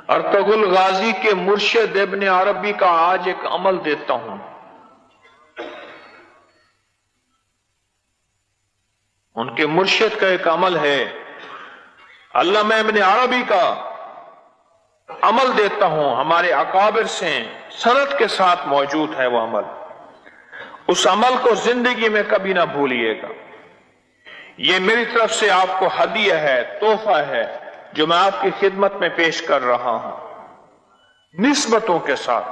Ertugrul Ghazi کے مرشد ابن عربی کا آج ایک عمل دیتا ہوں. ان کے مرشد کا ایک عمل ہے، علامہ ابن عربی کا عمل دیتا ہوں، ہمارے اکابر سے سند کے ساتھ موجود ہے وہ عمل. اس عمل کو زندگی میں کبھی نہ بھولیے گا. یہ میری طرف سے آپ کو ہدیہ ہے، تحفہ ہے، جو میں آپ کی خدمت میں پیش کر رہا ہوں نسبتوں کے ساتھ.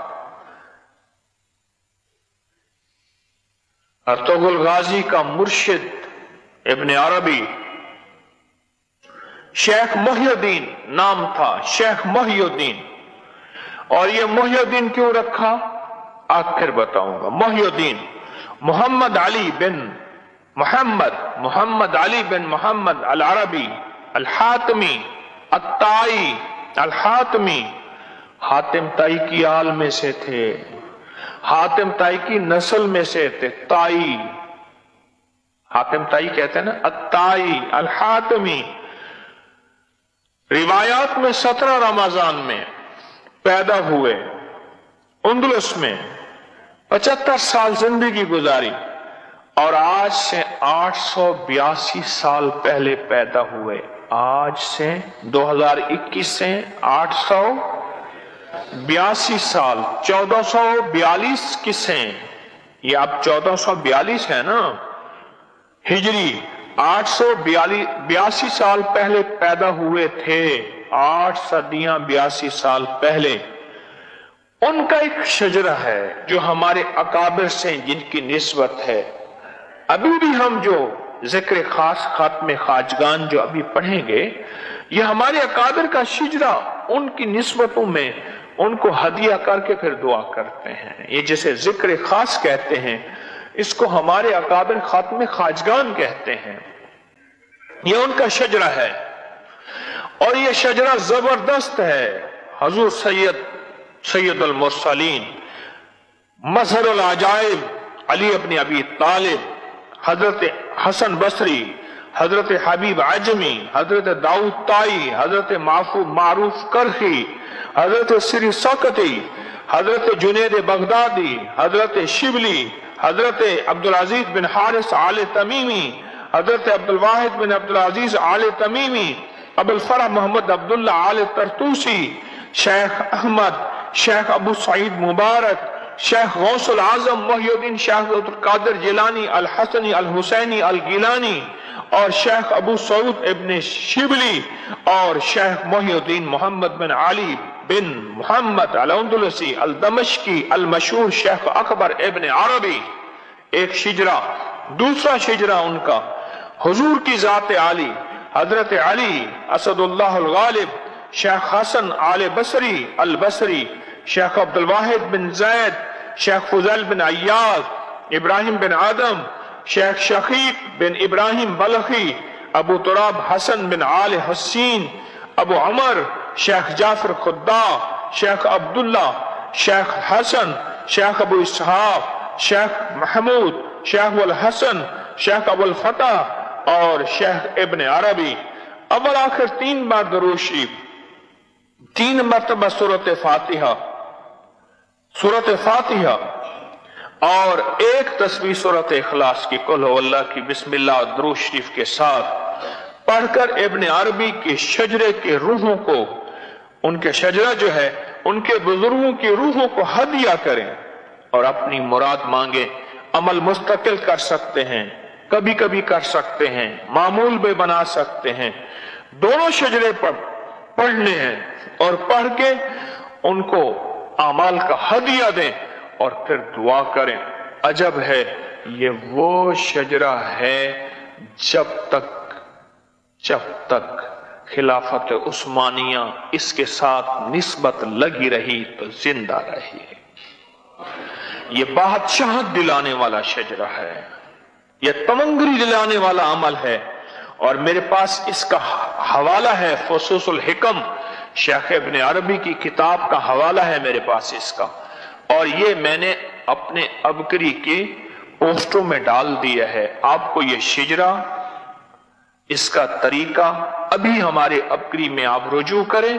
ارطغرل غازی کا مرشد ابن عربی شیخ محی الدین نام تھا، شیخ محی الدین. اور یہ محی الدین کیوں رکھا آخر بتاؤں گا. محی الدین محمد علی بن محمد علی بن محمد العربی الحاتمی الطائی الحاتمی، حاتم طائی کی آل میں سے تھے، حاتم طائی کی نسل میں سے تھے. طائی، حاتم طائی کہتے ہیں نا، الطائی الحاتمی. روایات میں 17 رمضان میں پیدا ہوئے، اندلس میں 75 سال زندگی گزاری، اور آج سے 882 سال پہلے پیدا ہوئے. آج سے 2021 سے 882 سال، 1442 کسیں، یہ اب 1442 ہے نا ہجری، 882 سال پہلے پیدا ہوئے تھے، 8 صدیاں 82 سال پہلے. ان کا ایک شجرہ ہے جو ہمارے اکابر سے جن کی نسبت ہے. ابھی بھی ہم جو ذکر خاص خاتم خواجگان جو ابھی پڑھیں گے، یہ ہمارے اکابر کا شجرہ، ان کی نسبتوں میں ان کو ہدیہ کر کے پھر دعا کرتے ہیں. یہ جسے ذکر خاص کہتے ہیں، اس کو ہمارے اکابر خاتم خواجگان کہتے ہیں. یہ ان کا شجرہ ہے، اور یہ شجرہ زبردست ہے. حضور سید المرسلین، مظہر العجائب علی ابن ابی طالب، حضرت حسن بصری، حضرت حبیب عجمی، حضرت داؤد طائی، حضرت معروف کرخی، حضرت سری سقطی، حضرت جنید بغدادی، حضرت شبلی، حضرت عبدالعزیز بن حارث آل تمیمی، حضرت عبدالواحد بن عبدالعزیز آل تمیمی، ابو الفرح محمد عبداللہ آل ترتوسی، شیخ احمد، شیخ ابو سعید مبارک، شیخ غوث العظم محی الدین شیخ عبدالقادر جیلانی الحسنی الحسینی الگیلانی، اور شیخ ابو سعود ابن شبلی، اور شیخ محی الدین محمد بن علی بن محمد الاندلسی الدمشقی المشہور شیخ اکبر ابن عربی. ایک شجرہ. دوسرا شجرہ ان کا حضور کی ذات عالی، حضرت علی اسد اللہ الغالب، شیخ حسن آل بصری البصری، شیخ عبدالواحد بن زید، شیخ فضیل بن عیاض، ابراہیم بن آدم، شیخ شقیق بن ابراہیم بلخی، ابو تراب حسن بن آل حسین، ابو عمر، شیخ جعفر خدا، شیخ عبداللہ، شیخ حسن، شیخ ابو اسحاق، شیخ محمود، شیخ الحسن، شیخ ابو الفتح، اور شیخ ابن عربی. اول آخر 3 بار درود شریف، 3 مرتبہ سورۃ فاتحہ، اور 1 تسبیح سورۃ اخلاص کی، قل ہو اللہ کی، بسم اللہ اور درود شریف کے ساتھ پڑھ کر ابن عربی کے شجرے کے روحوں کو، ان کے شجرہ جو ہے ان کے بزرگوں کی روحوں کو ہدیہ کریں اور اپنی مراد مانگیں. عمل مستقل کر سکتے ہیں، کبھی کبھی کر سکتے ہیں، معمول بھی بنا سکتے ہیں. دونوں شجرے پڑھنے ہیں اور پڑھ کے ان کو اعمال کا ہدیہ دیں اور پھر دعا کریں. عجب ہے، یہ وہ شجرہ ہے جب تک خلافت عثمانیہ اس کے ساتھ نسبت لگی رہی تو زندہ رہی. یہ بادشاہت دلانے والا شجرہ ہے، یہ تمنگری دلانے والا عمل ہے. اور میرے پاس اس کا حوالہ ہے، فصوص الحکم، شیخ ابن عربی کی کتاب کا حوالہ ہے میرے پاس اس کا. اور یہ میں نے اپنے ابکری کی پوسٹوں میں ڈال دیا ہے. آپ کو یہ شجرہ، اس کا طریقہ ابھی ہمارے ابکری میں آپ رجوع کریں،